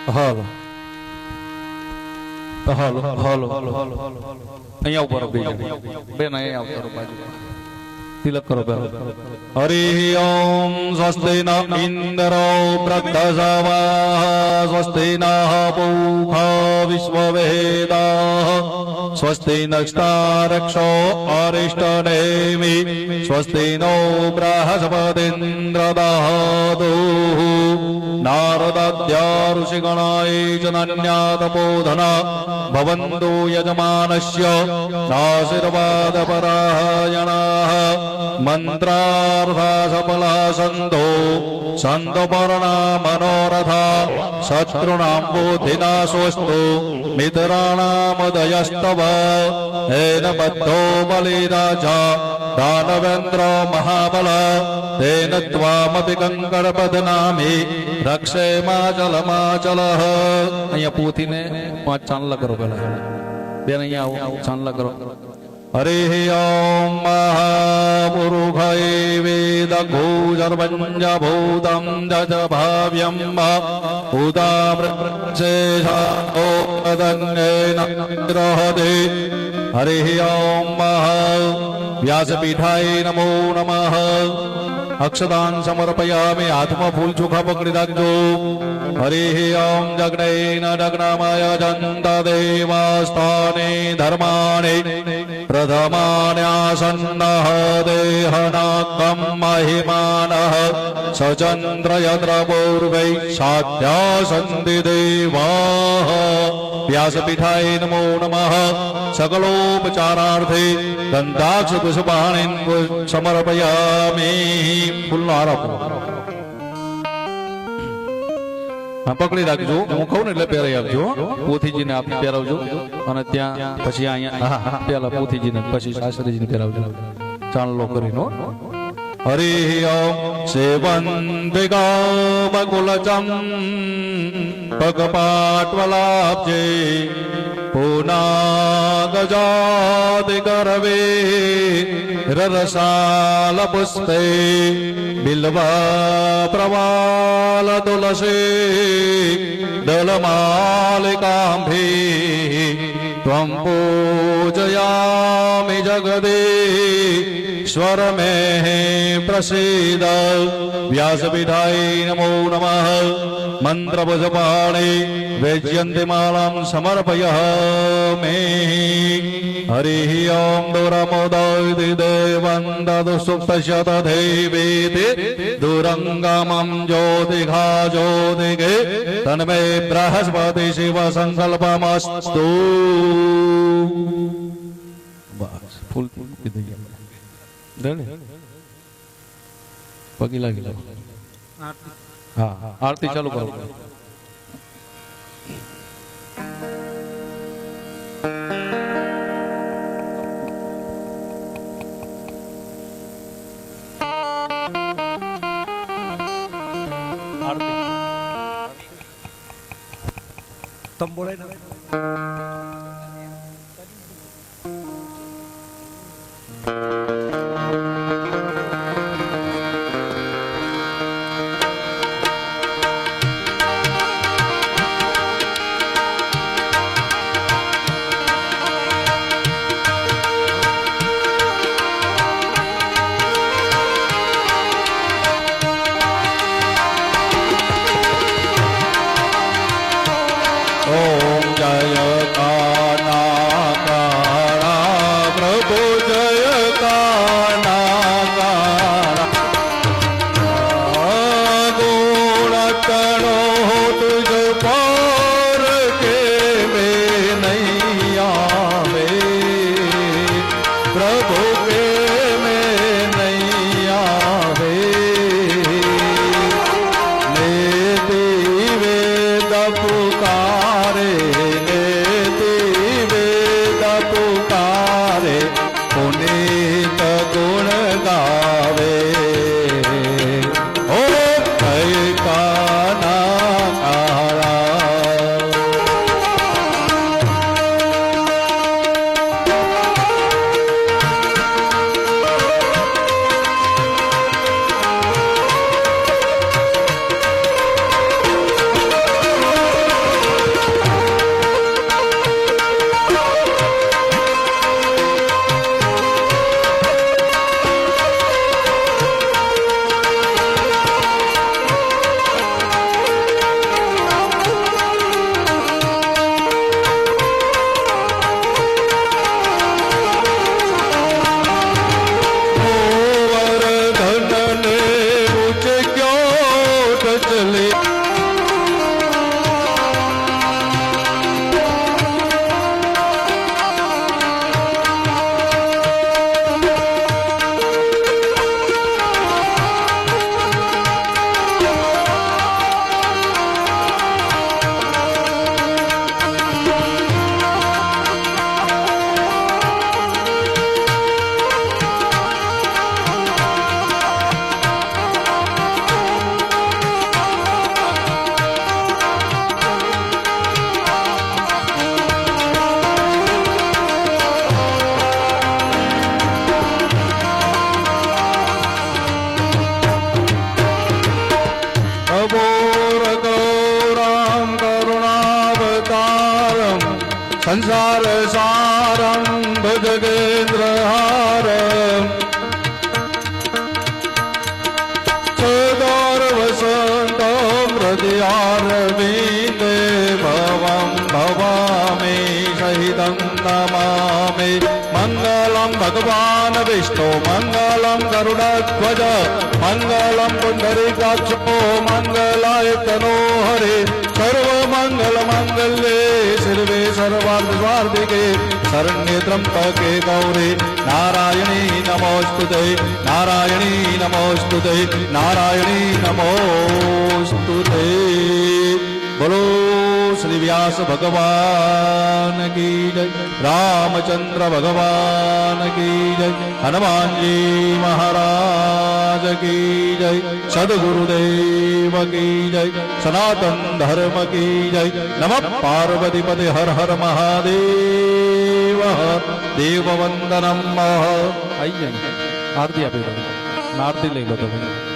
હાલો હાલો હાલો અહીંયા ઉપર બેન અહીંયા કરો બાજુ तिलक करो हरि ओम स्वस्ति न इंद्रो वृद्धसवाः स्वस्ति नः पूषा विश्ववेदाः स्वस्ति नक्षतारक्षो अरिष्टनेमि स्वस्ति नो बृहस्पतिन्द्रदहतु नारदाद्या ऋषिगणाय च नन्यातपोधना भवन्तु यजमानस्य आशीर्वादपरायणाः मंत्रार्था सफला सन्तो सन्तपर्णा मनोरथा शत्रुणां बुद्धिनाशोऽस्तु मित्राणामुदयस्तव हेन बद्धो बलिराजा दानवेन्द्रो महाबल तेन त्वामपि कंकड़पदनामि रक्षेमाचलमाचलः અહીંયા પૂથીને 5 ચાંદલા કરો પહેલા બેન અહીંયા આવો ચાંદલા કરો हरिः ओम महापुरुषाय वेदघोजर्वञ्जभूतं जज भाव्यं भूतामृतशेषोदन्येन ग्रहते हरिः ओम व्यासपीठाय नमो नमः अक्षतान् समर्पयामि आत्मा फूल चोखा पकड़ी राखजो हरिः ओम जग्नेन जग्नामय जन्त देवास्थाने धर्माणि प्रथमान्यासन्नः देहनाकं महिमानः सचन्द्र यत्र पूर्वै साध्या सन्ति देवाः व्यासपीठाय नमो नमः सकलोपचारार्थे गन्धाक्ष पुष्पाणिन् समर्पयामि फूलनो हार આપો હા પકડી રાખજો હું કહું ને એટલે પહેરાઈ આપજો પોથીજીને આપ પહેરાવજો અને ત્યાં પછી અહીંયા હા પેલા પોથીજીને પછી શાસ્ત્રીજીને પહેરાવજો ચાંદલો કરીને હરિ ઓમ સેવંતિકા બકુલચમ પગપાટવલાબ્જે પૂનાગજાતિ ગરવે રરસાલ પુસ્તે બિલ્વા પ્રવાલ તુલસી દલમાલિકાંભી ત્વં પૂજયામિ જગદીશ્વર મે પ્રસીદ વ્યાસપીઠાય નમો નમઃ મંત્રપુષ્પાણિ વૈજયંતિમાલાં સમર્પયામિ हरिः ओम दुरमुदयति देवं ददुसुप्तस्य तथैवेति दुरंगमं ज्योतिघा ज्योतिगे तन्मे बृहस्पति शिव संकल्पमस्तु बस फूल पगी लागी हाँ आरती चालू करो तम बोले ना गावे ओ कई काना સંસાર સારમ ભજગેન્દ્રહારમ સદોર વસંતમ હૃદયારવિંદે ભવમ ભવામે સહિતં નમામે મંગલમ ભગવાન વિષ્ણુ મંગલમ ગરુડધ્વજ મંગલમ પુંડરીકાક્ષો મંગલાય તનો હરે સર્વમંગલ મંગલ્યે શિવે સર્વાર્થ સ્વાર્થિકે શરણ્યે ત્રંબકે ગૌરી નારાયણી નમોસ્તુતે નારાયણી નમોસ્તુતે નારાયણી નમોસ્તુતે બોલો શ્રી વ્યાસ ભગવાન કી જય રામચંદ્ર ભગવાન કી જય હનુમાનજી મહારાજ કી જય સદગુરુદેવ કી જય સનાતન ધર્મ કી જય નમઃ પાર્વતીપતિ હર હર મહાદેવ દેવ વંદનમ આઈ આરતી આપી દો આરતી લઈ લો તમે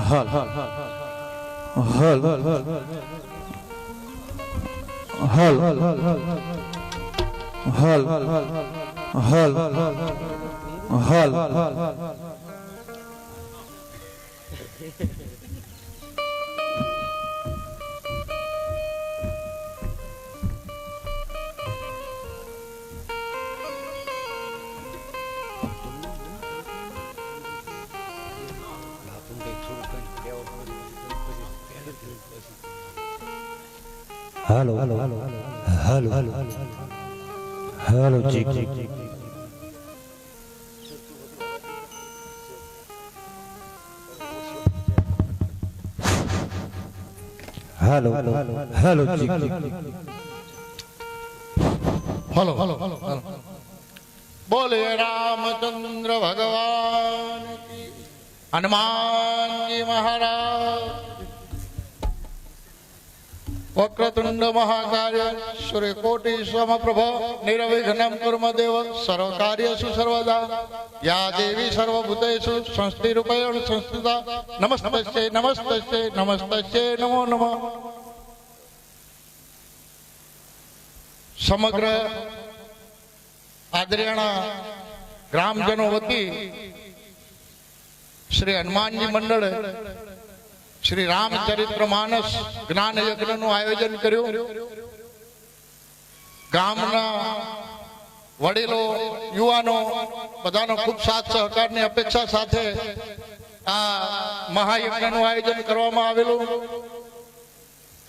હલ હલ હલ હલ હાલો હાલો હાલો હાલો જી હાલો હાલો જી હલો બોલે રામચંદ્ર ભગવાન કી, હનુમાનજી મહારાજ, વક્રતુંડ મહાકાર્ય સૂર્યકોટિ સમપ્રભ નિરવિઘ્નમ કુર્મદેવ સર્વકાર્યેષુ સર્વદા યા દેવી સર્વભૂતેષુ સંસ્થિરૂપેણ સંસ્થિતા નમસ્તસ્યૈ નમસ્તસ્યૈ નમસ્તસ્યૈ નમો નમઃ. સમગ્ર આદરણીય ગ્રામજનો વતી શ્રી હનુમાનજી મંડળ શ્રી રામચરિત્ર માનસ જ્ઞાન યજ્ઞનું આયોજન કર્યું. ગામના વડીલો યુવાનો બધાનો ખૂબ સાથ સહકારની અપેક્ષા સાથે આ મહાયજ્ઞનું આયોજન કરવામાં આવેલું.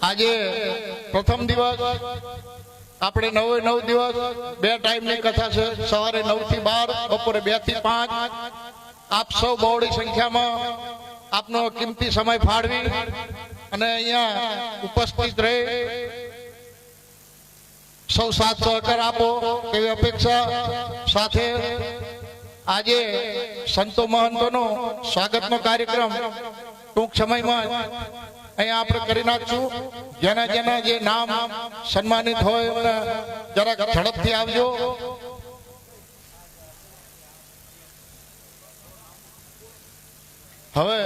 આજે પ્રથમ દિવસ આપણે 9 દિવસ 2 ટાઈમની કથા છે. સવારે 9 થી 12, બપોરે 2 થી 5. આપ સૌ બહોળી સંખ્યામાં આપનો કિંમતી સમય ફાળવી અને અહીંયા ઉપસ્થિત રહી સૌ સાથ સહકાર આપો એવી અપેક્ષા સાથે આજે સંતો મહંતોનો સ્વાગતનો કાર્યક્રમ ટૂંક સમયમાં અહીંયા આપણે કરી નાખશું. જેના જેના જે નામ સન્માનિત હોય એમને જરાક ઝડપથી આવજો. હવે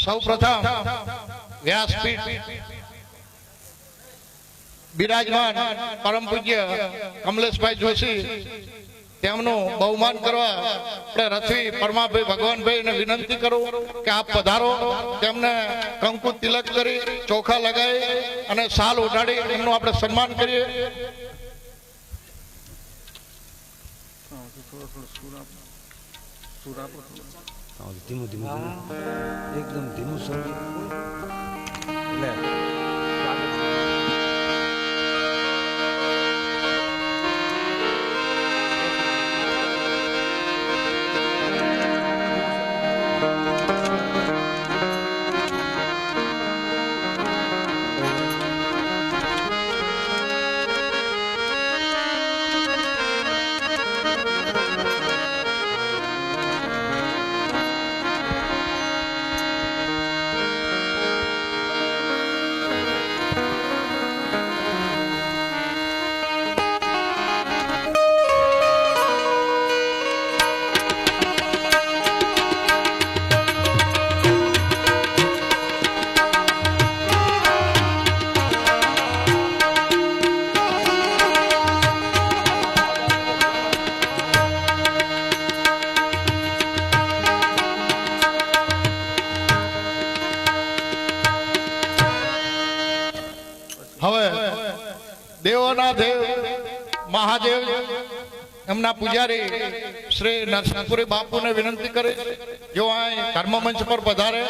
સૌ પ્રથમ વ્યાસપીઠ બિરાજમાન પરમ પૂજ્ય કમલેશભાઈ જોશી તેમનું બહુમાન કરવા આપણે રથવી પરમાભાઈ ભગવાનભાઈ ને વિનંતી કરું કે આપ પધારો. તેમને કંકુ તિલક કરી ચોખા લગાવી અને શાલ ઉડાડી એમનું આપણે સન્માન કરીએ. ધીમું ધીમું એકદમ ધીમું સંગીત એટલે હવે દેવોના દેવ મહાદેવ એમના પૂજારી શ્રી નરસિંહપુરી બાપુને વિનંતી કરે જો અહીં કર્મમંચ પર પધારે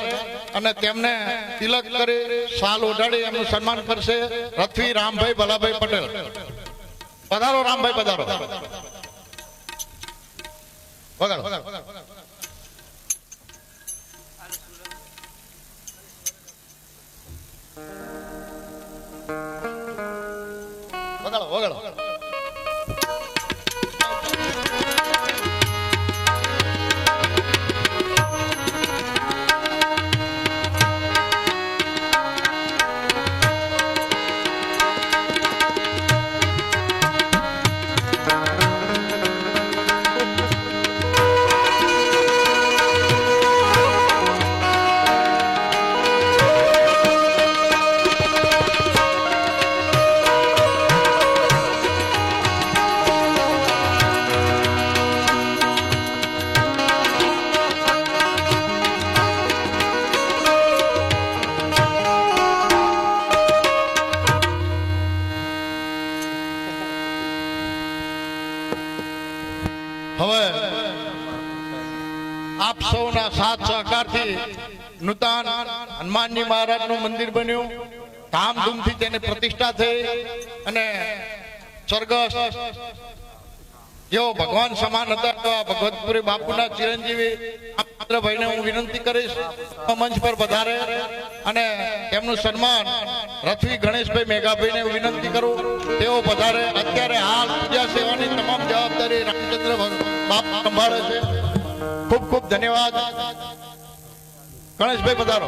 અને તેમને તિલક કરી શાલ ઓઢાડી એમનું સન્માન કરશે. રથવી રામભાઈ ભલાભાઈ પટેલ, પધારો રામભાઈ પધારો. વગાડો વગાડો વગાડો. હવે આપ સૌના સાથ સહકારથી નૂતન હનુમાનજી મહારાજનું મંદિર બન્યું, ધામધૂમથી તેની પ્રતિષ્ઠા થઈ અને સ્વર્ગસ્થ જેઓ ભગવાન સમાન હતા એવા ભગવતપુરી બાપુના ચિરંજીવી ભાઈને હું વિનંતી કરીશ મંચ પર વધારે અને એમનું સન્માન રથવી ગણેશભાઈ મેઘાભાઈને હું વિનંતી કરું તેઓ વધારે. અત્યારે હાલ પૂજા સેવાની તમામ જવાબદારી રામચંદ્ર બાપ સંભાળે છે. ખૂબ ખૂબ ધન્યવાદ. ગણેશભાઈ પધારો.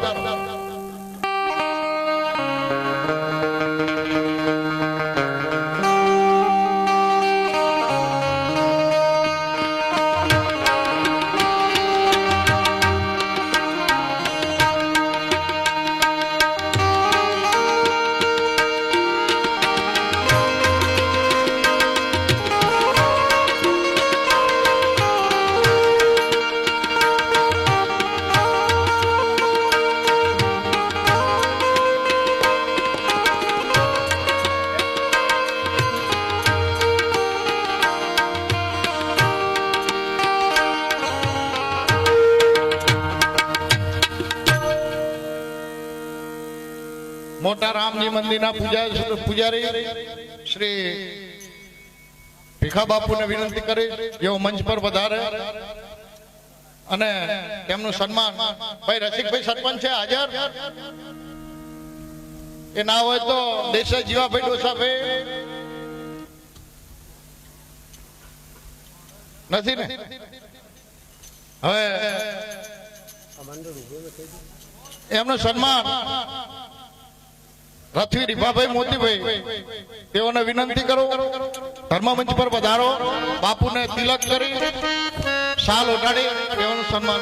મોટા રામજી મંદિરના પૂજારી શ્રી ભીખા બાપુને વિનંતી કરી જેઓ મંચ પર વધારે અને તેમનું સન્માન. ભાઈ રસિકભાઈ સરપંચ છે હાજર? એ ના હોય તો દેસાઈ જીવાભાઈ ડોસાભાઈ નથી ને? હવે એમનું સન્માન રથવી રીભાભાઈ મોતીભાઈ તેઓને વિનંતી કરો ધર્મ મંચ પર વધારો. બાપુને તિલક કરી શાલ ઓઢાડી તેઓનું સન્માન.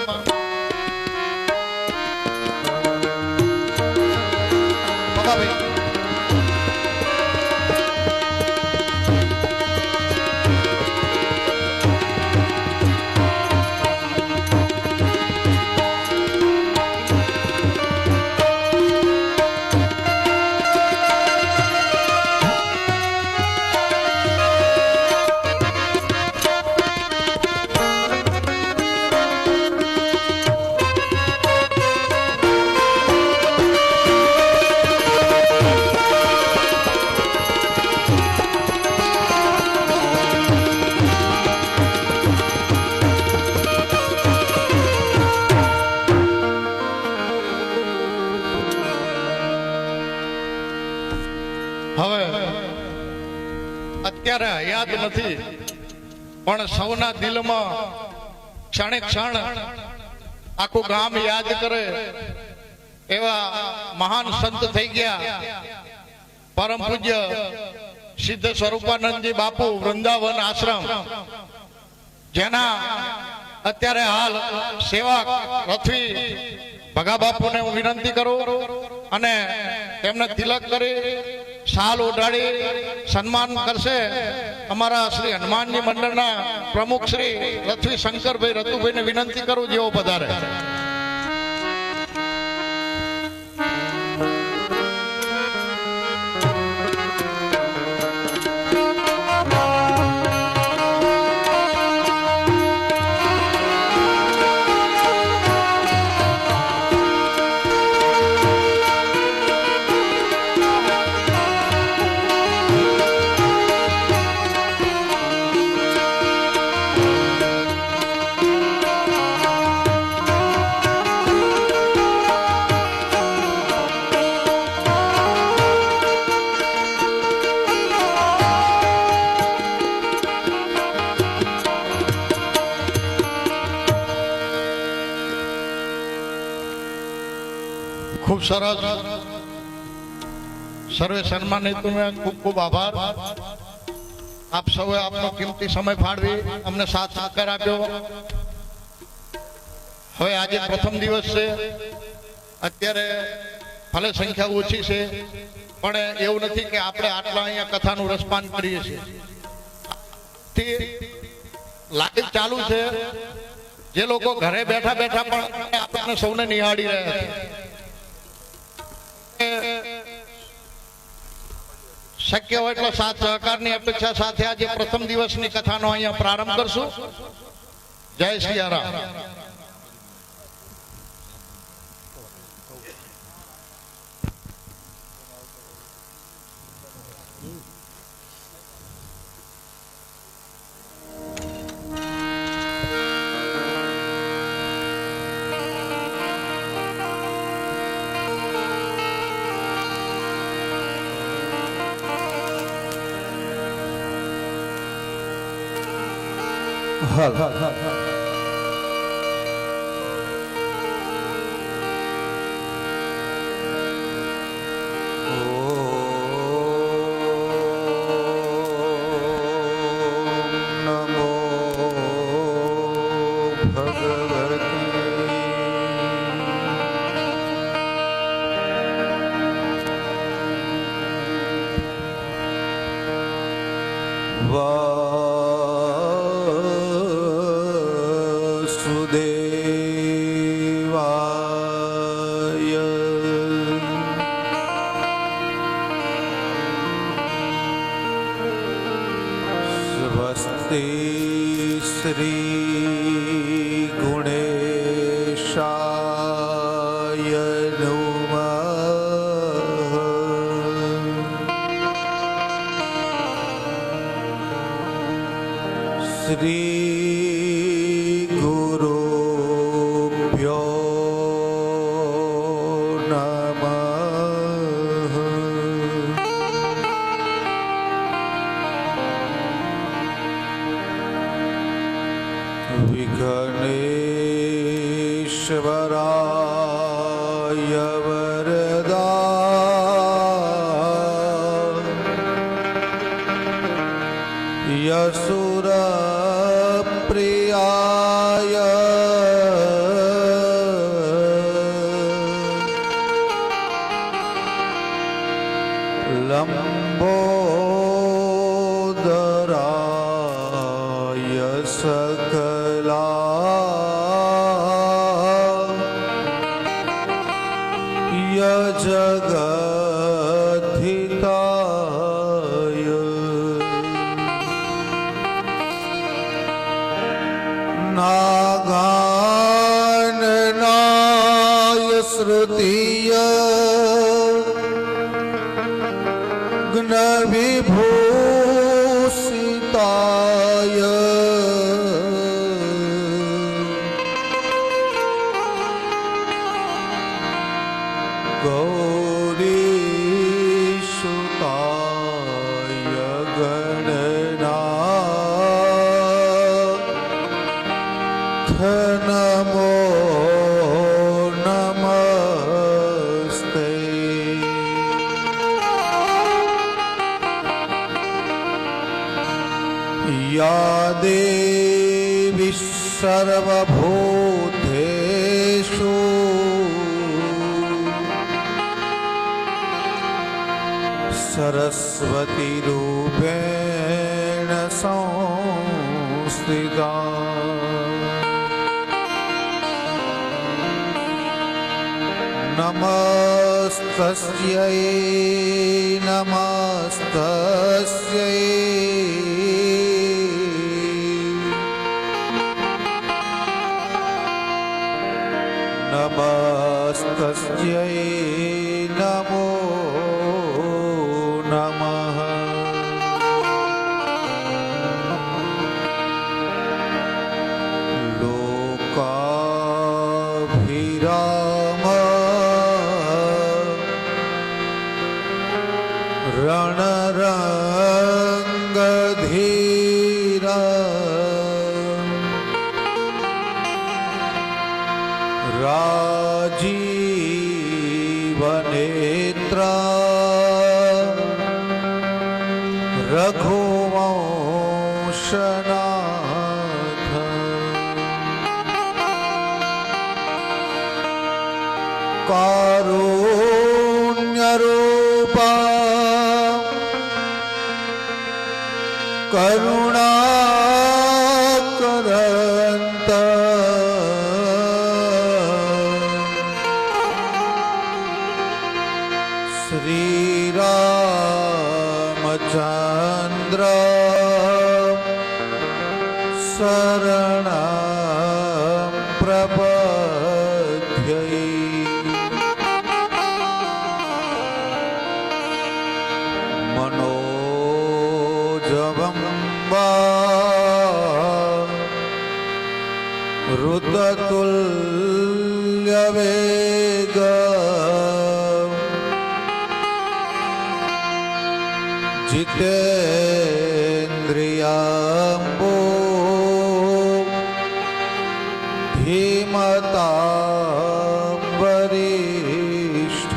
ભગાભાઈ અત્યારે યાદ નથી પણ સૌના દિલમાં ક્ષણે ક્ષણ આખું ગામ યાદ કરે એવા મહાન સંત થઈ ગયા પરમ પૂજ્ય સિદ્ધ સ્વરૂપાનંદજી બાપુ વૃંદાવન આશ્રમ, જેના અત્યારે હાલ સેવક રથવી ભગા બાપુને હું વિનંતી કરું અને તેમને તિલક કરી શાલ ઓઢાડી સન્માન કરશે અમારા શ્રી હનુમાનજી મંડળના પ્રમુખ શ્રી રથવી શંકરભાઈ રતુભાઈને વિનંતી કરું જેઓ પધારે. ખૂબ સરસ. સર્વે સન્માનિત ખૂબ ખૂબ આભાર. આપ સૌએ આપનો કિંમતી સમય ફાળવી અમને સાથ સહકાર આપ્યો. હવે આજે પ્રથમ દિવસ છે. અત્યારે ભલે સંખ્યા ઓછી છે પણ એવું નથી કે આપણે આટલા અહીંયા કથાનું રસપાન કરીએ છીએ. લાઈવ ચાલુ છે. જે લોકો ઘરે બેઠા બેઠા પણ આપણને સૌને નિહાળી રહ્યા છે. શક્ય હોય એટલો સાથ સહકારની અપેક્ષા સાથે આજે પ્રથમ દિવસની કથાનો અહીંયા પ્રારંભ કરશું. જય સિયારામ. હાલો વાસુદેવાય સ્વસ્તિ શ્રી ગુણેશાય નમઃ શ્રી ગુરુભ્યો નમઃ વિઘ્નેશ્વરાય વરદાય યસુરપ્રિયાય લંબોદરાય સકલા જગદ્ધિતાય નાગાનનાય શ્રુતિય જ્ઞવિભૂષિતાય ગૌરીસુતાય ગણનાથ નમો નમસ્તે યા દેવી સર્વભૂતેષુ સરસ્વતી રૂપેણ સંસ્થિતા નમસ્તસ્यै નમસ્તસ્यै નમસ્તસ્यै નમો નમઃ લોકાભિરામ રણરંગધીર રાજીવનેત્ર રઘુવંશનાથ કારુણ્યરૂપા કરુણાકરંત શ્રી રામચંદ્ર શરણ પ્રપદ્યે મનોજવં રુદ્રતુલ્યવેગ जितेन्द्रियं श्रीमतां वरिष्ठ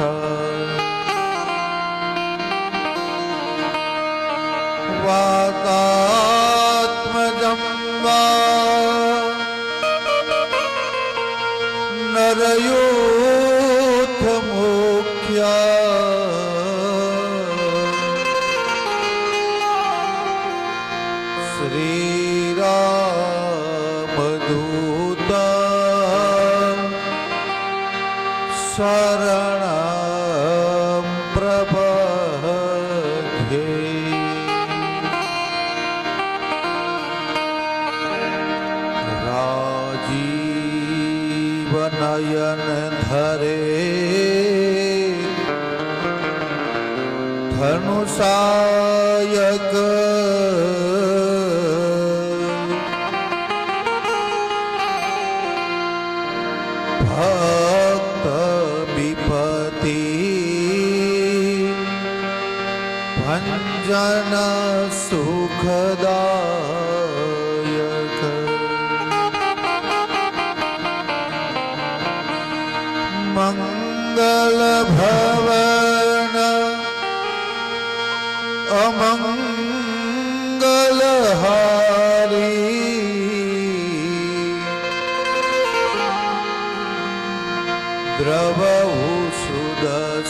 वातात्मजं वा नरयूथमुख्या श्रीरामदूता शरणं प्रपद्ये राजीवनयन धरे धनुषायक भक्त विपति भंजन सुखदायक मंगल भवन अमंगल हारी द्रवहु सुदशरथ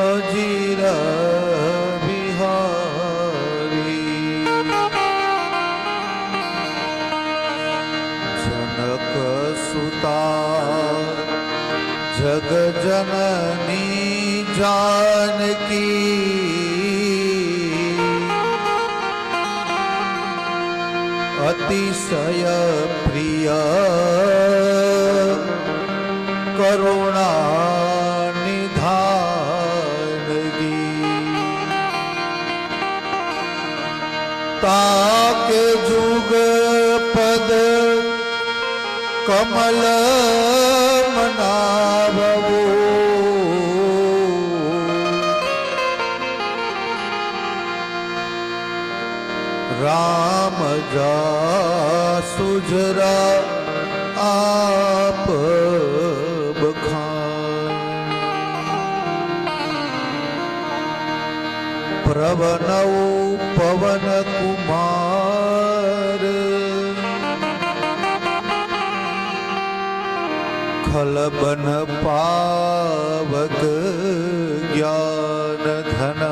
अजिर बिहारी जनक सुता जग जननी जानकी अतिशय प्रिय करुणा निधानगी ताके जुग पद कमल मनावो राम जा सुजरा आप बखान प्रवनौ पवन कुमार खलबन पावक ज्ञान धन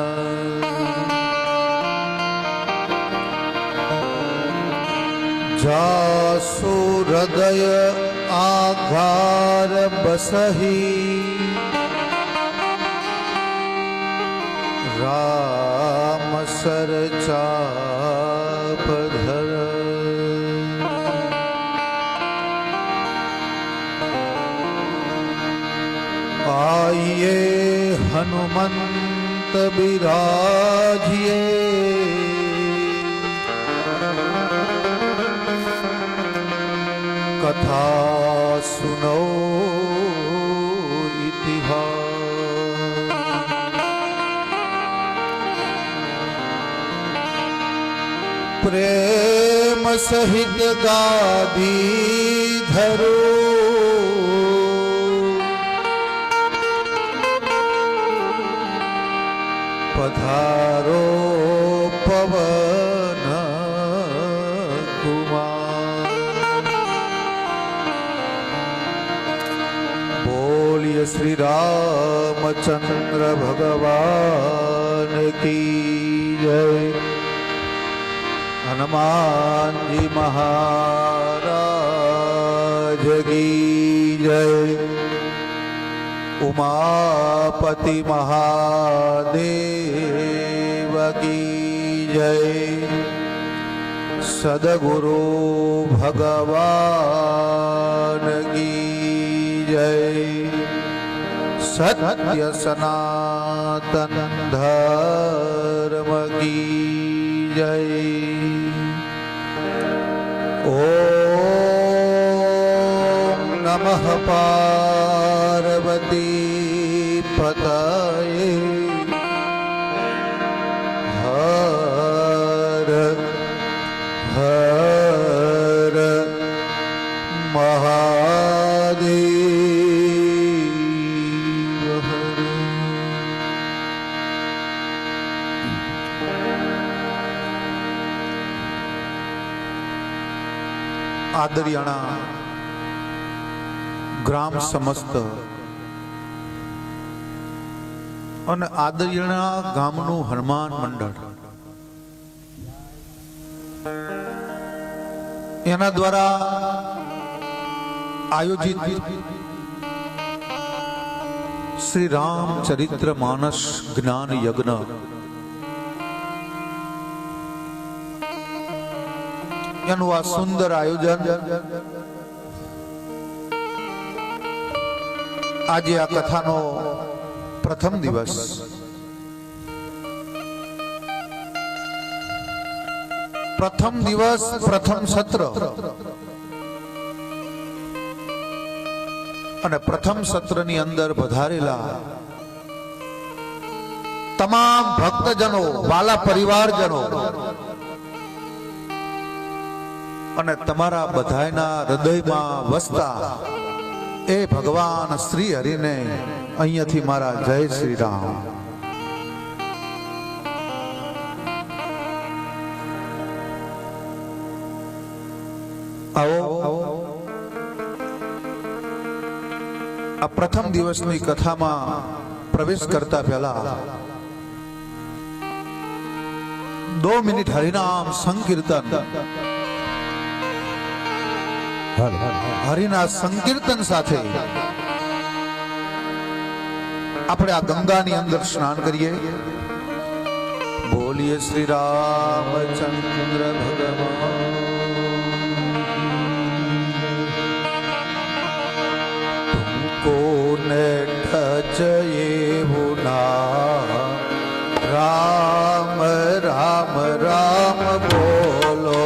जासु हृदय आघार बसही राम सर चाप धर आइए हनुमंत बिराजिए कथा सुनो इतिहास प्रेम सहित गादी धरो पधारो पवन कुमार बोलिए श्री रामचंद्र भगवान की जय हनुमान जी महाराज की जय उमापति महादेव की जय सद्गुरु भगवान की जय सत्य सनातन धर्म की जय ओम नमः पार्वती पतये हर हर આદરિયાણા ગ્રામ સમસ્ત અને આદરિયાણા ગામનું હનુમાન મંડળ એના દ્વારા આયોજિત શ્રી રામચરિત્ર માનસ જ્ઞાન યજ્ઞ એનું આ સુંદર આયોજન આજે આ કથાનો પ્રથમ દિવસ પ્રથમ સત્ર અને પ્રથમ સત્રની અંદર પધારેલા તમામ ભક્તજનો, વાલા પરિવારજનો અને તમારા બધાયના હૃદયમાં વસતા એ ભગવાન શ્રી હરિને અહીંયાથી મારા જય શ્રી રામ. આવો આ પ્રથમ દિવસની કથામાં પ્રવેશ કરતા પહેલા 2 મિનિટ હરિનામ સંકીર્તન, હરિના સંકીર્તન સાથે આપણે આ ગંગાની અંદર સ્નાન કરીએ. બોલીએ શ્રી રામચંદ્ર ભગવાન. કોને ટચયે બુના રામ રામ રામ બોલો.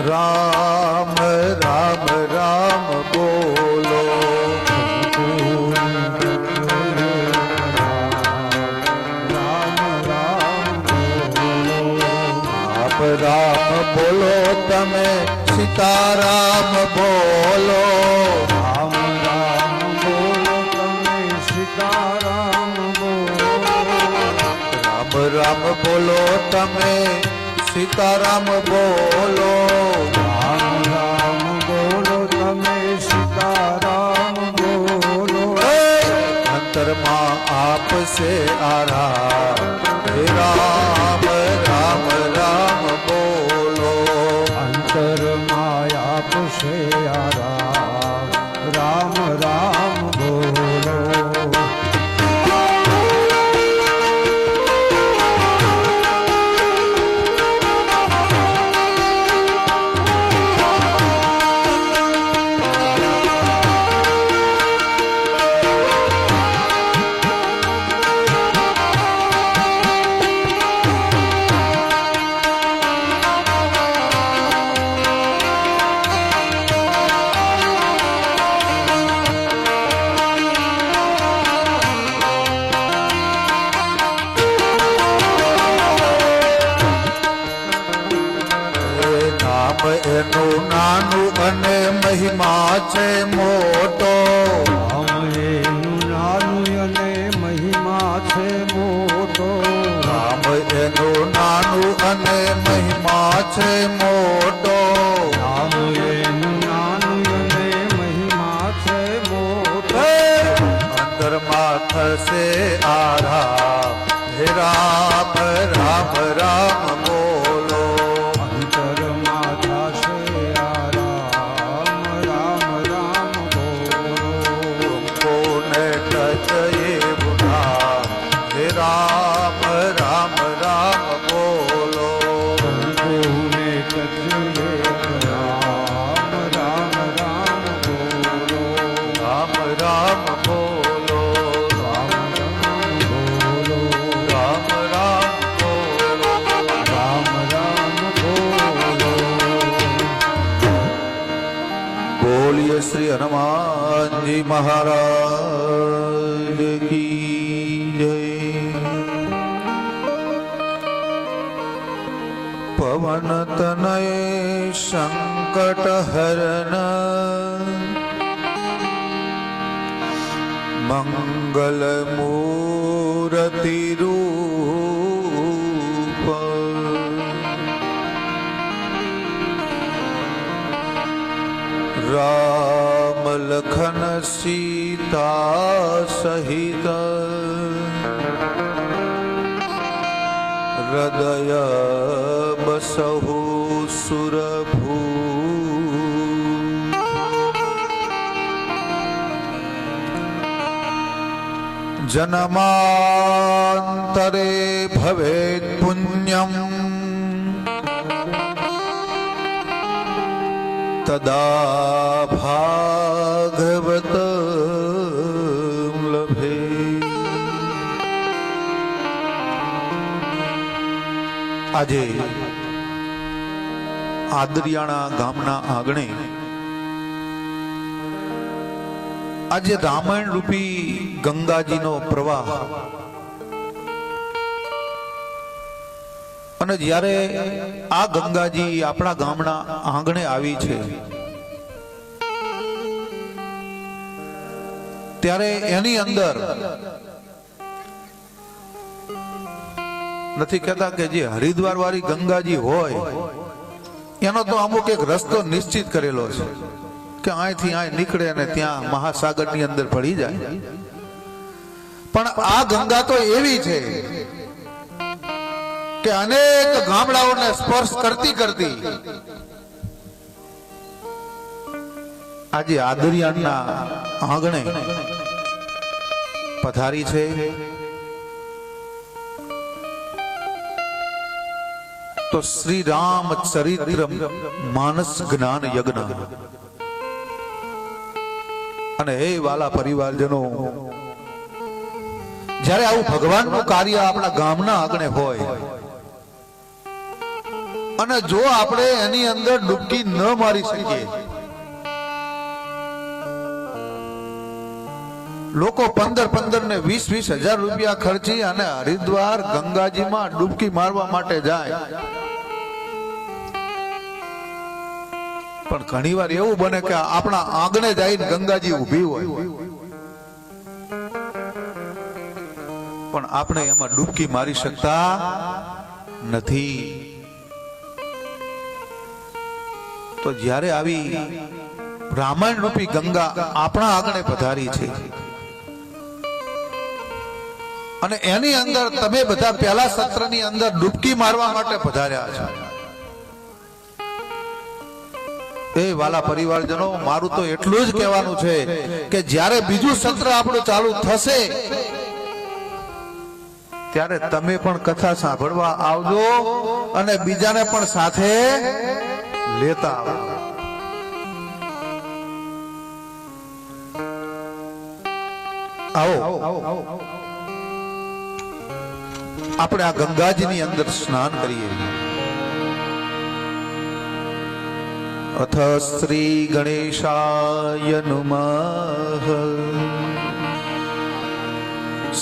राम राम राम बोलो. आप राम बोलो तमे सीताराम बोलो. राम राम बोलो तमे सीताराम बोलो. राम राम बोलो तमे सीताराम बोलो. राम राम बोलो तमे सीताराम बोलो. अंतर मां आप से आराम हे राम राम राम बोलो. अंतर मां आप से आराम राम राम बोलो. એનું નાનું અને મહિમા છે મોટો. એનું નાનું અને મહિમા છે મોટો. રામ એનું નાનું અને મહિમા છે મોટો. રામ એનું નાનું અને મહિમા છે મોટો. અંતરમાં થશે આરામ હે રામ રામ રામ બોલો. राम राम राम बोलो. राम राम राम बोलो. राम राम बोलो. राम राम बोलो. राम राम बोलो. राम राम बोलो. बोलिए श्री हनुमान जी महाराज की जय. पवन तनय संकट हरन મંગલ મૂર્તિ રૂપ રામ લખન સીતા સહિત હૃદય બસહુ સુરભૂ જન્માંતરે ભવેત પુણ્યમ તદા ભાગવત લભે. આજે આદરિયાણા ગામના આંગણે આજે રામાયણ રૂપી ગંગાજીનો પ્રવાહ અને જ્યારે આ ગંગાજી આપણા ગામના આંગણે આવી છે ત્યારે એની અંદર નથી કહેતા કે જે હરિદ્વાર વાળી ગંગાજી હોય એનો તો અમુક એક રસ્તો નિશ્ચિત કરેલો છે કે અહીંથી અહીં નીકળે અને ત્યાં મહાસાગરની અંદર પડી જાય, પણ આ ગંગા તો એવી છે કે અનેક ગામડાઓને સ્પર્શ કરતી કરતી આજે આદરિયાના આંગણે પધારી છે. તો શ્રી રામ ચરિત્ર માનસ જ્ઞાન યજ્ઞ. અને હે વાલા પરિવારજનો, જ્યારે આવું ભગવાનનું કાર્ય આપણા ગામના આંગણે હોય અને જો આપણે એની અંદર ડૂબકી ન મારી શકીએ, લોકો 15 ને 20 હજાર રૂપિયા ખર્ચી અને હરિદ્વાર ગંગાજીમાં ડૂબકી મારવા માટે જાય, પણ ઘણી વાર એવું બને કે આપણા આંગણે જઈને ગંગાજી ઊભી હોય પણ આપણે એમાં ડૂબકી મારી શકતા નથી. તો જ્યારે આવી રામાયણ રૂપી ગંગા આપણા આંગણે પધારી છે અને એની અંદર તમે બધા પહેલા સત્રની અંદર ડૂબકી મારવા માટે પધાર્યા છો, એ વાલા પરિવારજનો, મારું તો એટલું જ કહેવાનું છે કે જ્યારે બીજું સત્ર આપણું ચાલુ થશે ત્યારે તમે પણ કથા સાંભળવા આવજો અને બીજાને પણ સાથે લેતા આવો. આપણે આ ગંગાજીની અંદર સ્નાન કરીએ. અથ શ્રી ગણેશાય નમઃ.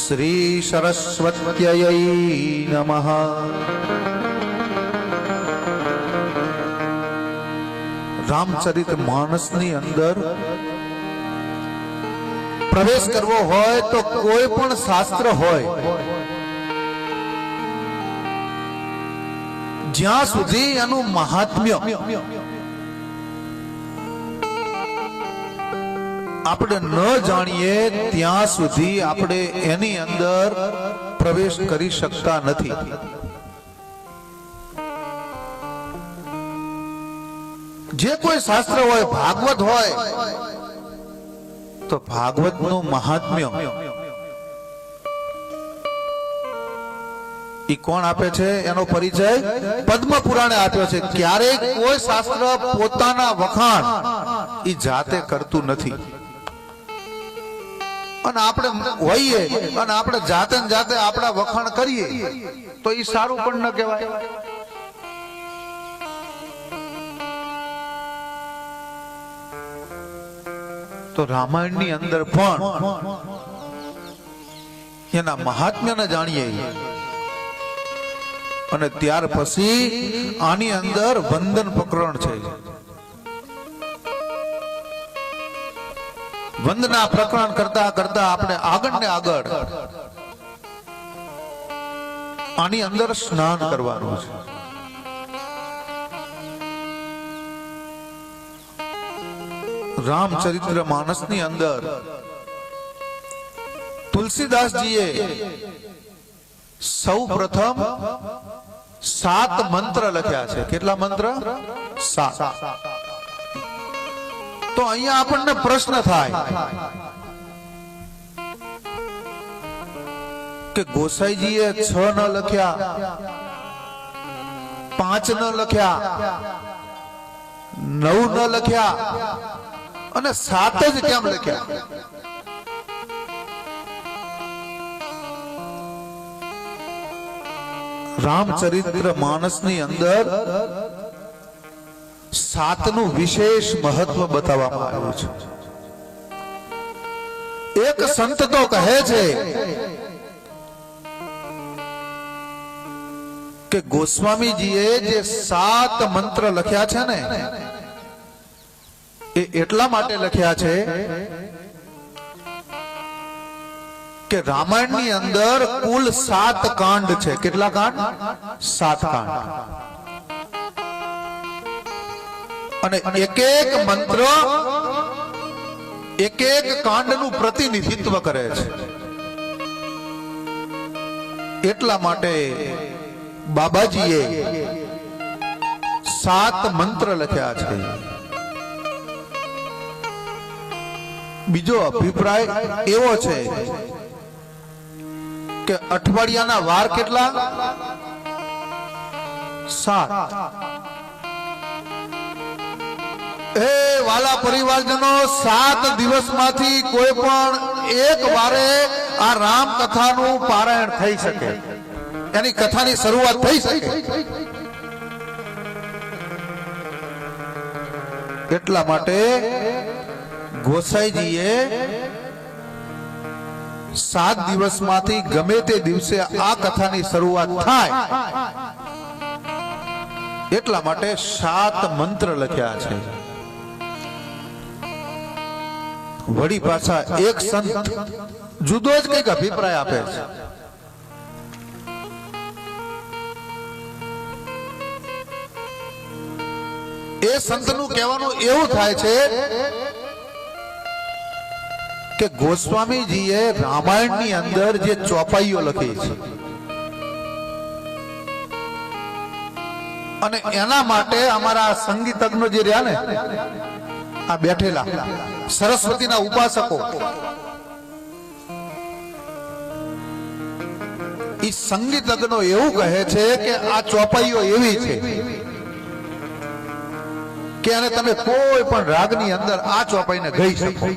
શ્રી સરસ્વત્યય નમઃ. રામચરિત માનસની અંદર પ્રવેશ કરવો હોય તો કોઈ પણ શાસ્ત્ર હોય, જ્યાં સુધી એનું મહાત્મ્ય આપણે ન જાણીએ ત્યાં સુધી આપણે એની અંદર પ્રવેશ કરી શકતા નથી. જે કોઈ શાસ્ત્ર હોય, ભાગવત હોય તો ભાગવતનું મહાત્મ્ય ઈ કોણ આપે છે? એનો પરિચય પદ્મ પુરાણે આપ્યો છે. ક્યારેક કોઈ શાસ્ત્ર પોતાના વખાણ ઈ જાતે કરતું નથી, અને આપણે હોઈએ અને આપણે જાતે ને જાતે આપણા વખાણ કરીએ તો ઈ સારું પણ ન કહેવાય. તો રામાયણની અંદર પણ એના મહાત્મ્યને જાણીએ અને ત્યાર પછી આની અંદર વંદન પ્રકરણ છે. વંદના પ્રકરણ કરતા કરતા આપણે આગળ ને આગળ આની અંદર સ્નાન કરવાનું છે. રામચરિત્ર માનસની અંદર તુલસીદાસજીએ સૌ પ્રથમ 7 મંત્ર લખ્યા છે. કેટલા મંત્ર? 7. તો અહીંયા આપણને પ્રશ્ન થાય કે ગોસાઈજીએ 6 ન લખ્યા, 5 ન લખ્યા, 9 ન લખ્યા અને 7 જ કેમ લખ્યા? રામચરિત્ર માનસની અંદર 7 નું વિશેષ મહત્વ બતાવવામાં આવ્યું છે. એક સંત તો કહે છે કે ગોસ્વામીજીએ જે 7 મંત્ર લખ્યા છે ને એ એટલા માટે લખ્યા છે કે રામાયણની અંદર કુલ 7 કાંડ છે. કેટલા કાંડ? 7 કાંડ. અને એક એક મંત્ર એક એક કાંડનું પ્રતિનિધિત્વ કરે છે. એટલા માટે બાબાજીએ 7 મંત્ર લખ્યા છે. બીજો અભિપ્રાય એવો છે કે અઠવાડિયાના વાર કેટલા? 7. એ વાલા પરિવારજનો, 7 દિવસમાંથી કોઈ પણ એક વારે આ રામ કથાનું પારાયણ થઈ શકે, એની કથાની શરૂઆત થઈ શકે. એટલા માટે ગોસાઈજીએ 7 દિવસમાંથી ગમે તે દિવસે આ કથાની શરૂઆત થાય એટલા માટે 7 મંત્ર લખ્યા છે. વળી પાછા એક સંત જુદો જ કંઈક અભિપ્રાય આપે છે. એ સંતનું કહેવાનું એવું થાય છે કે ગોસ્વામીજીએ રામાયણની અંદર જે ચોપાઈઓ લખી છે અને એના માટે અમારા સંગીતજ્ઞો જે રહ્યા ને આ બેઠેલા સરસ્વતીના ઉપાસકો, એ સંગીતજ્ઞો એવું કહે છે કે આ ચોપાઈઓ એવી છે કે આને તમે કોઈ પણ રાગની અંદર આ ચોપાઈને ગાઈ શકો.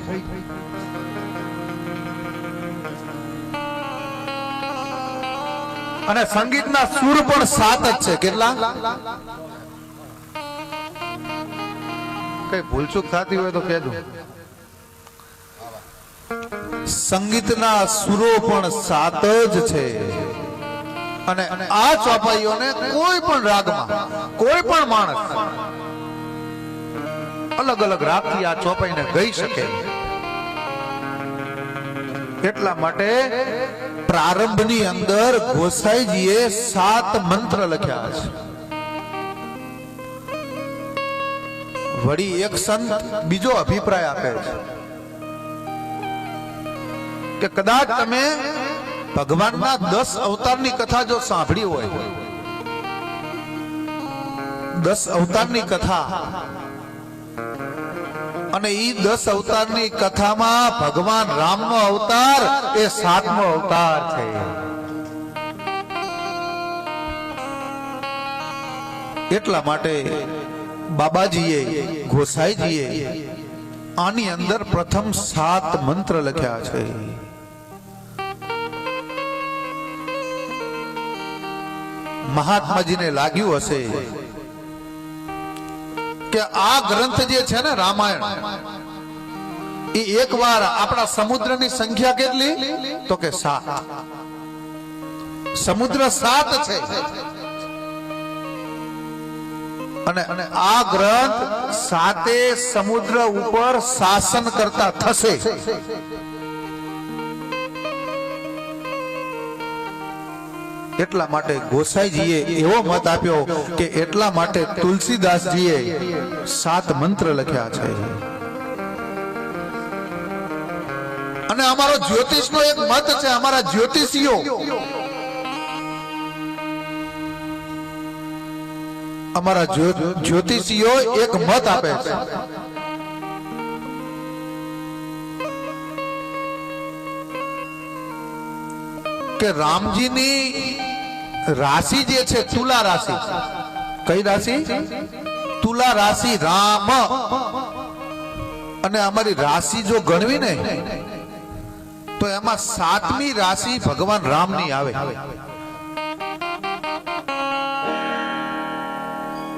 અને સંગીતના સુર પણ 7 જ છે. કેટલા? કઈ ભૂલચૂક થતી હોય તો કહેજો. સંગીતના સુરો પણ 7 જ છે. અને આ ચોપાઈઓને કોઈ પણ રાગમાં કોઈ પણ માણસ અલગ અલગ રાગથી આ ચોપાઈને ગાઈ શકે. એટલા માટે પ્રારંભની અંદર ગોસાઈજીએ 7 મંત્ર લખ્યા છે. વળી એક સંત બીજો અભિપ્રાય આપે છે કે કદાચ તમે ભગવાનના 10 અવતારની કથા જો સાંભળી હોય, 10 અવતારની કથા, અને ઈ 10 અવતારની કથામાં ભગવાન રામનો અવતાર એ 7મો અવતાર છે. એટલા માટે બાબાજીએ ગોસાઈજીએ આની અંદર પ્રથમ 7 મંત્ર લખ્યા છે. મહાત્માજીને લાગ્યું હશે કે આ ગ્રંથ જે છે ને રામાયણ, એ એકવાર આપણા સમુદ્રની સંખ્યા કેટલી? તો કે 7. સમુદ્ર 7 છે અને આ ગ્રંથ સાતે સમુદ્ર ઉપર શાસન કરતા થશે. એટલા માટે ગોસાઈજીએ એવો મત આપ્યો કે એટલા માટે તુલસીદાસજીએ 7 મંત્ર લખ્યા છે. અને અમારો જ્યોતિષનો એક મત છે, અમારા જ્યોતિષીઓ એક મત આપે છે કે રામજીની રાશિ જે છે તુલા રાશિ. કઈ રાશિ? તુલા રાશિ રામ. અને અમારી રાશિ જો ગણવી ને તો એમાં 7મી રાશિ ભગવાન રામની આવે.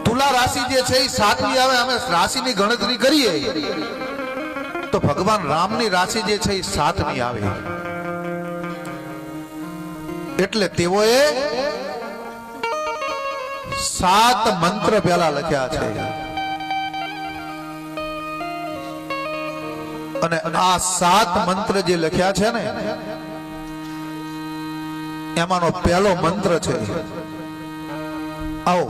તુલા રાશિ જે છે એ 7મી આવે. અમે રાશિની ગણતરી કરીએ તો ભગવાન રામની રાશિ જે છે એ 7મી આવે. એટલે તેઓએ 7 મંત્ર પહેલા લખ્યા છે. અને આ 7 મંત્ર જે લખ્યા છે ને એમાંનો પહેલો મંત્ર છે, આવો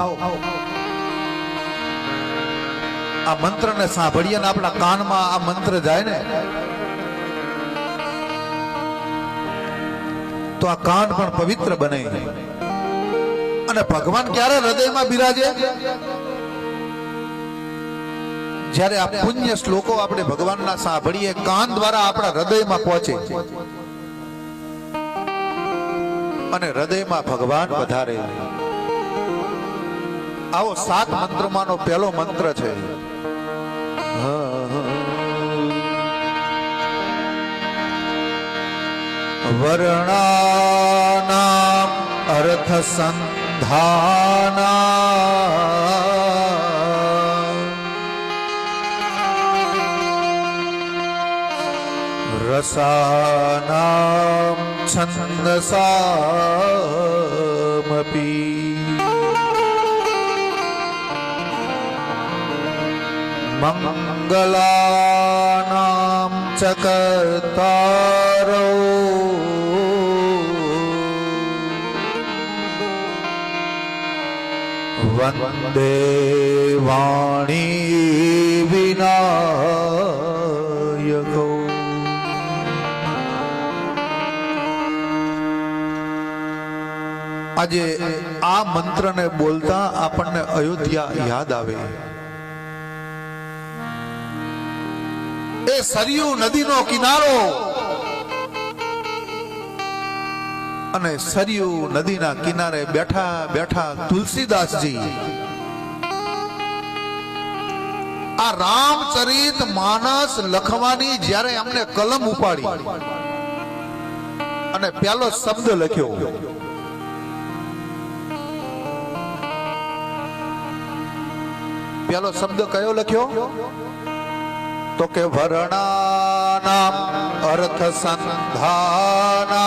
આ મંત્રને સાંભળીએ ને આપણા કાનમાં આ મંત્ર જાય ને તો આ કાન પણ પવિત્ર બને. અને ભગવાન ક્યારે હૃદયમાં બિરાજે? જ્યારે આ પુણ્ય શ્લોકો આપણે ભગવાનના સાંભળીએ, કાન દ્વારા આપણા હૃદયમાં પહોંચે અને હૃદયમાં ભગવાન પધારે. આવો 7 મંત્રમાંનો પહેલો મંત્ર છે, વર્ણાનામ અર્થ સંધાના રસાનામ છંદસામપી મંગલાનામ ચકર્તારો વંદે વાણી વિનાયકો. આજે આ મંત્રને બોલતા આપણને અયોધ્યા યાદ આવે. એ સરયુ નદીનો કિનારો અને સરયુ નદીના કિનારે બેઠા બેઠા તુલસીદાસજી આ રામચરિત માનસ લખવાની જ્યારે એમને કલમ ઉપાડી અને પહેલો શબ્દ લખ્યો, પહેલો શબ્દ કયો લખ્યો? તો કે વર્ણાનામ અર્થ સંધાના.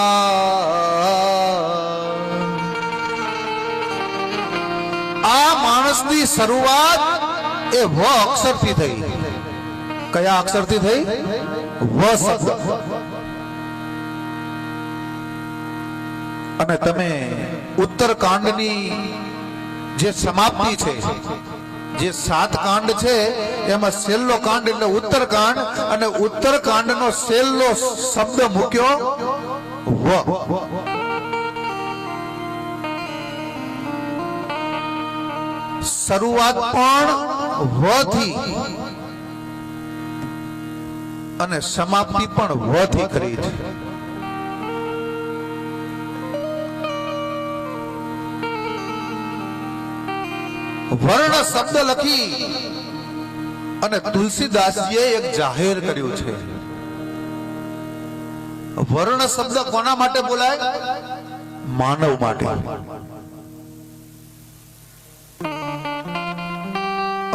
આ માણસની શરૂઆત એ વ અક્ષરથી થઈ. કયા અક્ષરથી થઈ? વ શબ્દ. અને તમે ઉત્તરકાંડની જે સમાપ્તિ છે, જે 7 કાંડ છે એમાં છેલ્લો કાંડ એટલે ઉત્તરકાંડ, અને ઉત્તરકાંડનો છેલ્લો શબ્દ મૂક્યો વ. શરૂઆત પણ વ થી અને સમાપ્તિ પણ વ થી કરી છે. વર્ણ શબ્દ લખી અને તુલસીદાસજીએ એક જાહેર કર્યું છે. વર્ણ શબ્દ કોના માટે બોલાય? માનવ માટે.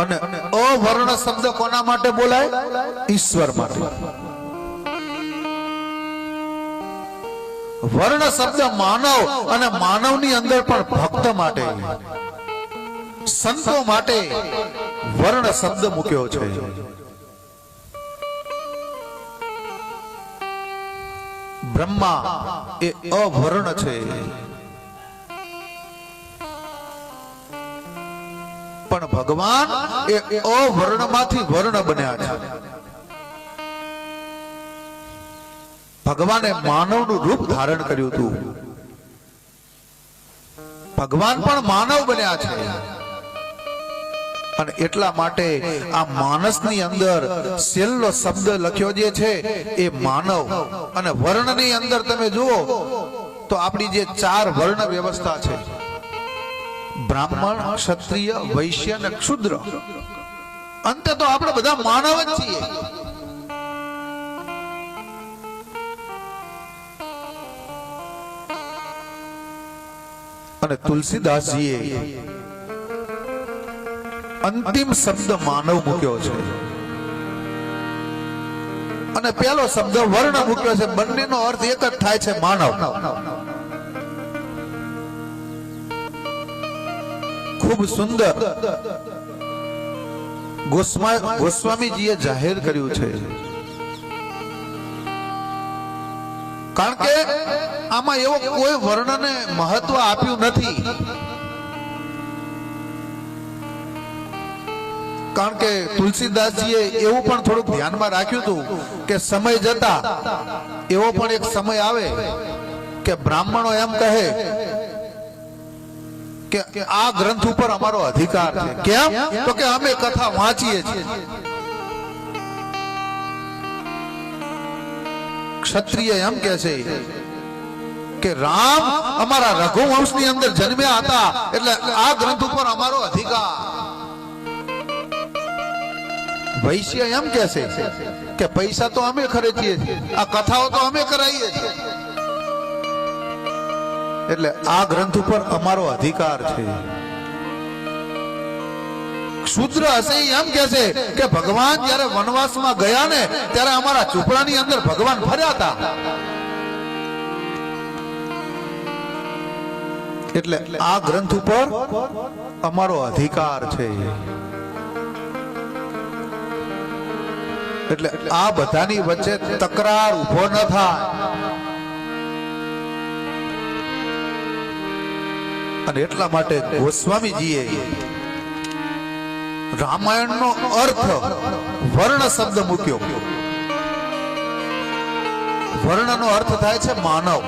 અને અવર્ણ શબ્દ કોના માટે બોલાય? ઈશ્વર માટે. વર્ણ શબ્દ માનવ અને માનવની અંદર પણ ભક્ત માટે. સંતો માટે વર્ણ શબ્દ મૂક્યો છે. બ્રહ્મા એ અવર્ણ છે, પણ ભગવાન એ અવર્ણમાંથી વર્ણ બન્યા છે. ભગવાને માનવનું રૂપ ધારણ કર્યું હતું. ભગવાન પણ માનવ બન્યા છે, અને એટલા માટે આ માનસની અંદર છેલ્લો શબ્દ લખ્યો જે છે એ માનવ. અને વર્ણની અંદર તમે જુઓ તો આપણી જે 4 વર્ણ વ્યવસ્થા છે, બ્રાહ્મણ, ક્ષત્રિય, વૈશ્ય અને ક્ષુદ્ર, અંતે તો આપણે બધા માનવ જ છીએ. અને તુલસીદાસજીએ અંતિમ શબ્દ માનવ મૂક્યો છે, અને પેલો શબ્દ વર્ણ મૂક્યો છે. બંનેનો અર્થ એક જ થાય છે, માનવ. ખૂબ સુંદર ગોસ્વામીજીએ જાહેર કર્યું છે, કારણ કે આમાં એવો કોઈ વર્ણને મહત્વ આપ્યું નથી. કારણ કે તુલસીદાસજીએ એવું પણ થોડુંક ધ્યાનમાં રાખ્યું હતું કે સમય જતા એવો પણ એક સમય આવે કે બ્રાહ્મણો એમ કહે કે આ ગ્રંથ ઉપર અમારો અધિકાર છે. કેમ? તો કે અમે કથા વાંચીએ છીએ. ક્ષત્રિય એમ કહે છે કે રામ અમારા રઘુવંશની અંદર જન્મ્યા હતા, એટલે આ ગ્રંથ ઉપર અમારો અધિકાર. વૈશ્ય એમ કહે છે કે પૈસા તો અમે ખર્ચીએ છીએ, આ કથાઓ તો અમે કરાવીએ છીએ, એટલે આ ગ્રંથ ઉપર અમારો અધિકાર છે. શૂદ્ર હશે એમ કહે છે કે ભગવાન જયારે વનવાસમાં ગયા ને ત્યારે અમારા ઝૂંપડાની અંદર ભગવાન ફર્યા હતા, એટલે આ ગ્રંથ ઉપર અમારો અધિકાર છે. એટલે આ બધાની વચ્ચે તકરાર ઉભો ન થાય. અને એટલા માટે ગોસ્વામીજીએ રામાયણનો અર્થ વર્ણ શબ્દ મૂક્યો. વર્ણનો અર્થ થાય છે માનવ.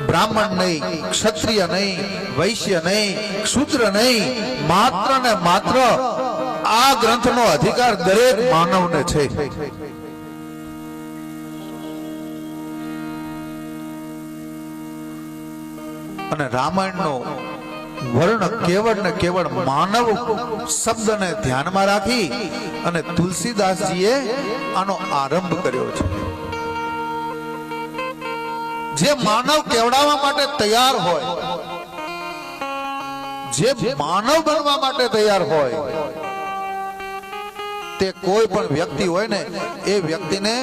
બ્રાહ્મણ નહીં, ક્ષત્રિય નહીં, વૈશ્ય નહીં, શૂદ્ર નહીં, માત્ર ને માત્ર આ ગ્રંથનો અધિકાર દરેક માનવને છે. અને રામાયણનો વર્ણ કેવળ ને કેવળ માનવ શબ્દને ધ્યાનમાં રાખી અને તુલસીદાસજીએ આનો આરંભ કર્યો છે. જે માનવ કેવડાવવા માટે તૈયાર હોય, જે માનવ બનવા માટે તૈયાર હોય, તે કોઈ પણ વ્યક્તિ હોય ને એ વ્યક્તિને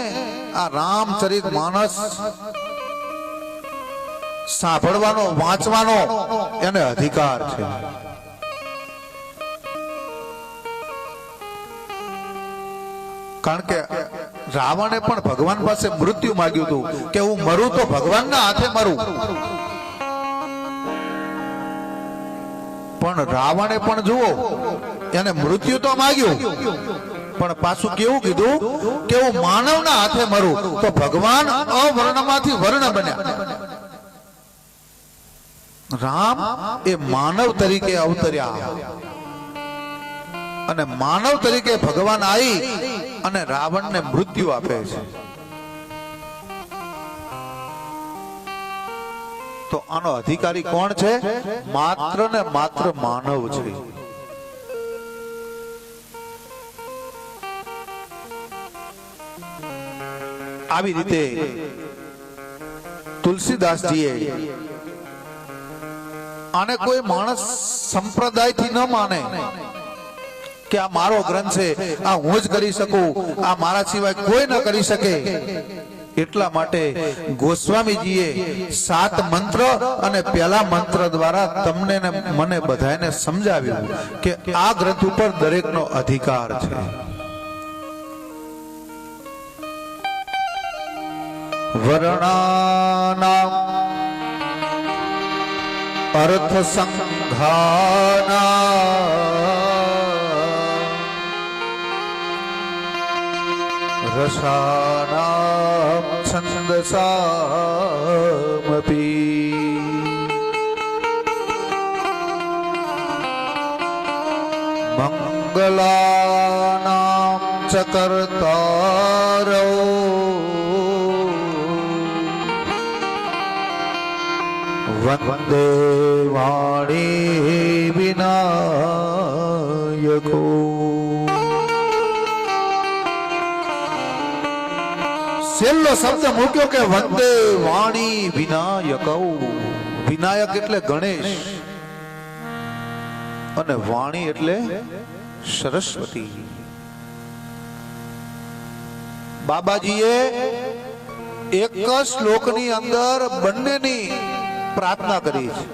આ રામચરિત માનસ સાંભળવાનો, વાંચવાનો એને અધિકાર છે. કારણ કે રાવણે પણ ભગવાન પાસે મૃત્યુ માંગ્યું હતું કે હું મરું તો ભગવાનના હાથે મરું, પણ રાવણે પણ જુઓ એને મૃત્યુ તો માંગ્યું, પણ પાછું કેવું કીધું કે હું માનવના હાથે મરું, તો ભગવાન અવર્ણમાંથી વર્ણ બન્યા. રામ એ માનવ તરીકે અવતર્યા, અને માનવ તરીકે ભગવાન આવી અને રાવણને મૃત્યુ આપે છે. તો આનો અધિકારી કોણ છે? માત્ર ને માત્ર માનવ છે. આવી રીતે તુલસીદાસજીએ આને કોઈ માણસ સંપ્રદાયથી ન માને કે આ મારો ગ્રંથ છે, આ હું જ કરી શકું, આ મારા સિવાય કોઈ ન કરી શકે, એટલા માટે ગોસ્વામીજીએ 7 મંત્ર અને પહેલા મંત્ર દ્વારા તમને ને મને બધાને સમજાવ્યું કે આ ગ્રંથ ઉપર દરેકનો અધિકાર છે. વર્ણાનામ અર્થ સંઘાના રસાનામ છંદસામપી મંગલાનામ ચ કર્તારો વંદે વાણી વિનાયકો. છેલ્લો શબ્દ મૂક્યો કે વંદે વાણી વિનાયકો. વિનાયક એટલે ગણેશ અને વાણી એટલે સરસ્વતી. બાબાજીએ એક જ શ્લોકની અંદર બંનેની પ્રાર્થના કરી છે.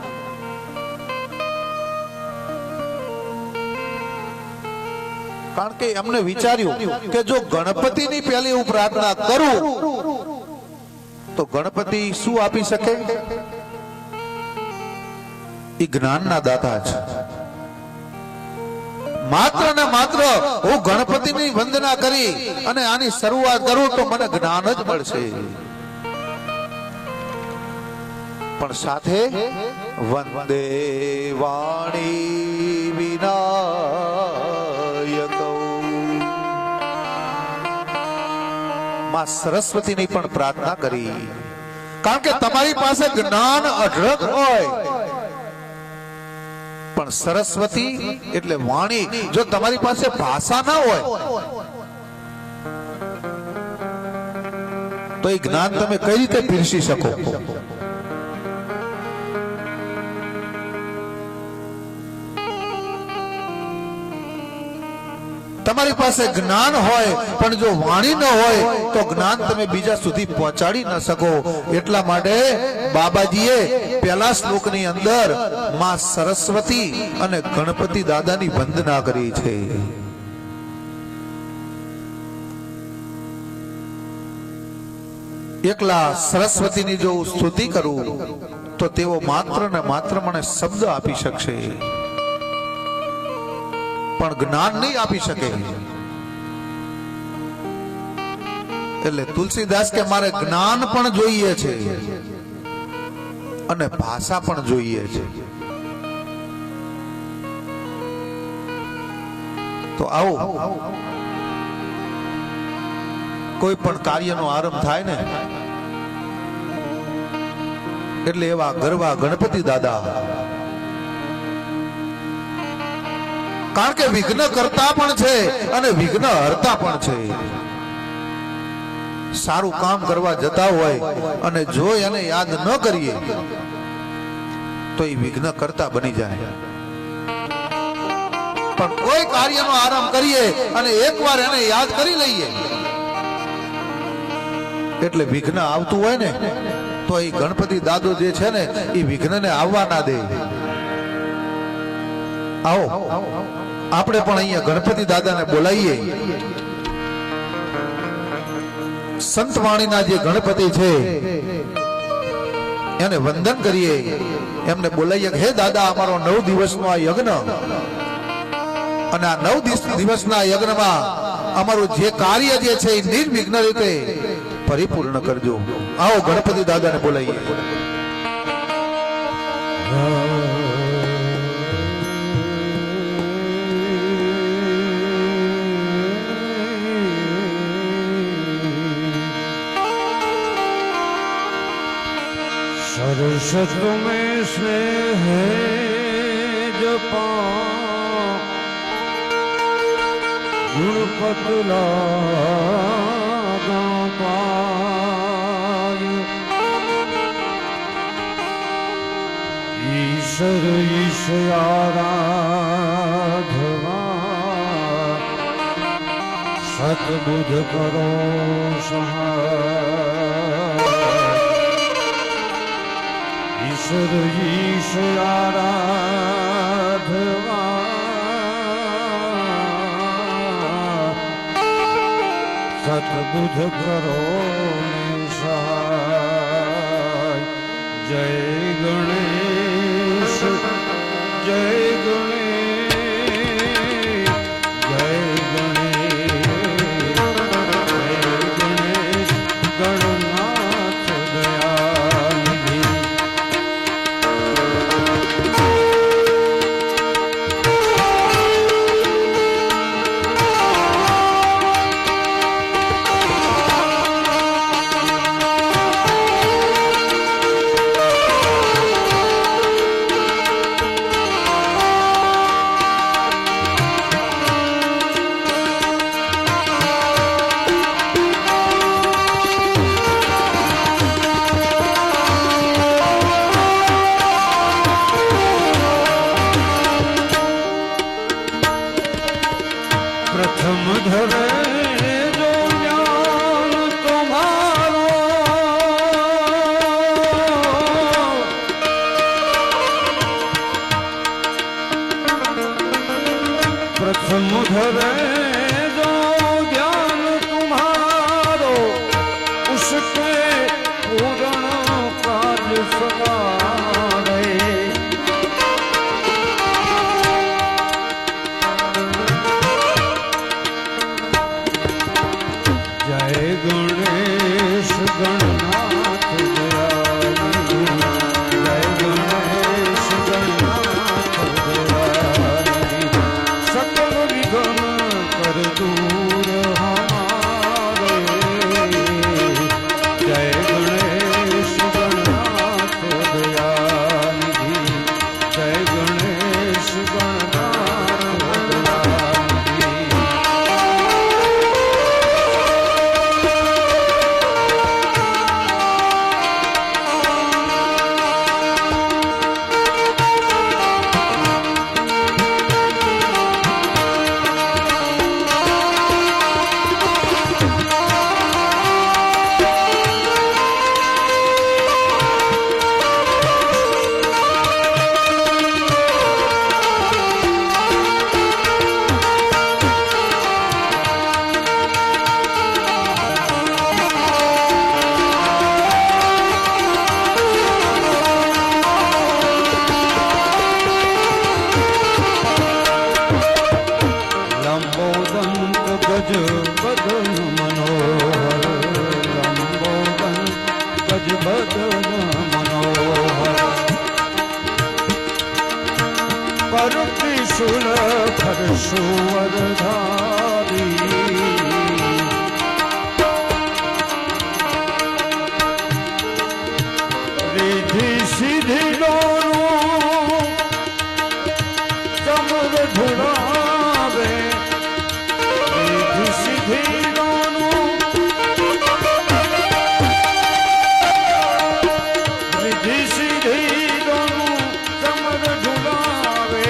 કારણ કે એમને વિચાર્યું કે જો ગણપતિની પહેલી હું પ્રાર્થના કરું તો ગણપતિ શું આપી શકે? એ જ્ઞાનના દાતા છે. માત્ર ને માત્ર હું ગણપતિની વંદના કરી અને આની શરૂઆત કરું તો મને જ્ઞાન જ મળશે. પણ સાથે વંદે વાણી વિનાયકો. માં સરસ્વતીની પણ પ્રાર્થના કરી. કારણ કે તમારી પાસે જ્ઞાન અઢળક હોય પણ સરસ્વતી એટલે વાણી જો તમારી પાસે ભાષા ના હોય તો એ જ્ઞાન તમે કઈ રીતે પીરસી શકો? તમારી પાસે જ્ઞાન હોય પણ જો વાણી ન હોય તો જ્ઞાન તમે બીજા સુધી પહોંચાડી ન શકો. એટલા માટે બાબાજીએ પહેલા શ્લોકની અંદર માં સરસ્વતી અને ગણપતિ દાદાની વંદના કરી છે. એકલા સરસ્વતીની જો સ્તુતિ કરું તો તેઓ માત્ર ને માત્ર મને શબ્દ આપી શકશે પણ જ્ઞાન નહીં આપી શકે. એટલે તુલસીદાસ કે મારે જ્ઞાન પણ જોઈએ છે અને ભાષા પણ જોઈએ છે. તો આવો કોઈ પણ કાર્યનો આરંભ થાય ને એટલે એવા ગરવા ગણપતિ દાદા. કારણ કે વિઘ્ન કરતા પણ છે અને વિઘ્ન હરતા પણ છે. સારું કામ કરવા જતા હોય અને જો એને યાદ ન કરીએ તો એ વિઘ્ન કરતા બની જાય. પણ કોઈ કાર્યનો આરંભ કરીએ અને એકવાર એને યાદ કરી લઈએ એટલે વિઘ્ન આવતું હોય ને તો એ ગણપતિ દાદો જે છે ને એ વિઘ્નને આવવા ના દે. આવો આપણે પણ અહીંયા ગણપતિ દાદાને બોલાવીએ. સંતવાણીના જે ગણપતિ છે એને વંદન કરીએ, એમને બોલાવીએ હે દાદા અમારો 9 દિવસનો આ યજ્ઞ અને આ 9 દિવસના યજ્ઞમાં અમારું જે કાર્ય જે છે એ નિર્વિઘ્ન રીતે પરિપૂર્ણ કરજો. આવો ગણપતિ દાદાને બોલાવીએ. सरस्वत में स्नेह जपा गुणपत पाय ईश्वर ईश्वराधवा सतबुद्ध करो सहाय ईश्वर ईश आराधवा सतबुध करो निशाय जय गणेश जय गणेश जय गणेश जय गणेश गणनाथ दयानिधि प्रथम धरे जो ज्ञान तुम्हारो प्रथम धरे जो ज्ञान तुम्हारो उसके पूर्ण काज सवारे जय गणेश गणनाथ दयानिधि जय गणेश गणनाथ दयानिधि सकल विघ्न कर दूर हमारे जय गणेश गणनाथ दयानिधि जय गणेश गणनाथ दयानिधि लंबोदंत गज बदन मनोहर लंबोदंत गज बदन मनोहर पर त्रिशूल धर सुवरधारी रिधि सिद्धि दोनों चमर धुड़ावे रिधि सिद्धि दोनों रिधि सिद्धि दोनों चमर धुड़ावे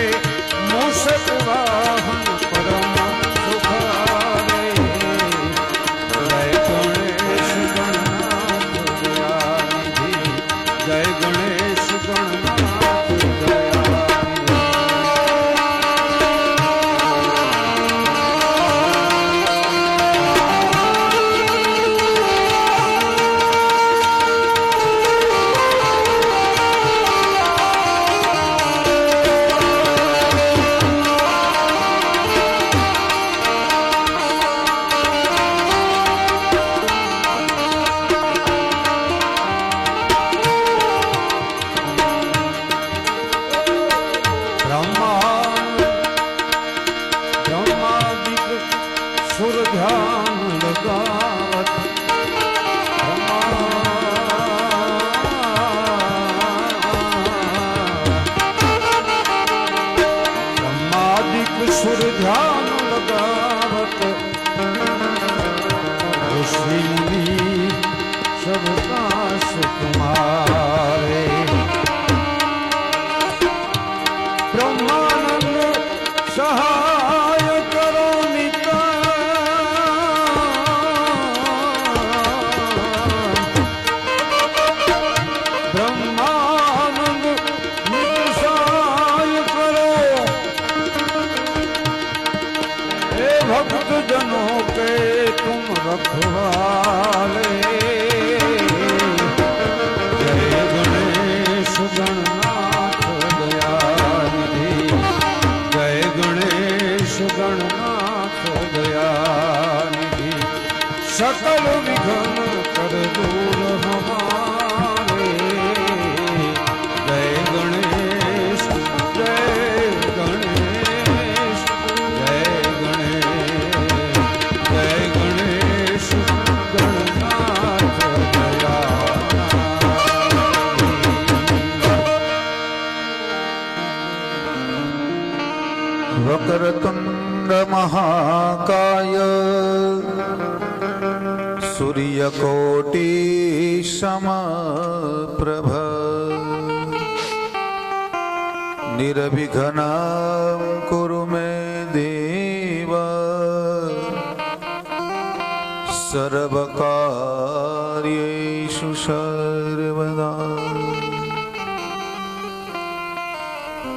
मूषक वाहन परम सुखावे जय गणेश गणनाथ दयानिधि जय गणेश गणनाथ दयानिधि ब्रह्मादिक सुर ध्यान लगावत ब्रह्मादिक सुर ध्यान लगावत ऋषि मुनि सब काश तुम्हारे ब्रह्मानंद सहाय करो मिता ब्रह्मानंद सूर्यकोटि समप्रभ निर्विघ्नं कुरु मे देव सर्वकार्येषु सर्वदा।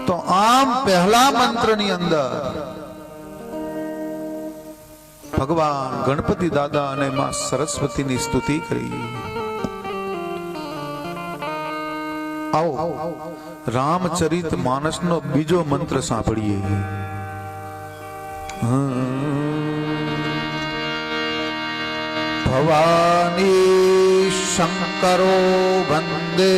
तो आम पहला मंत्र ની અંદર ભગવાન ગણપતિ દાદા અને માં સરસ્વતીની સ્તુતિ કરી। આવો રામચરિત માનસનો બીજો મંત્ર સાંભળીએ। ભવાની શંકરો વંદે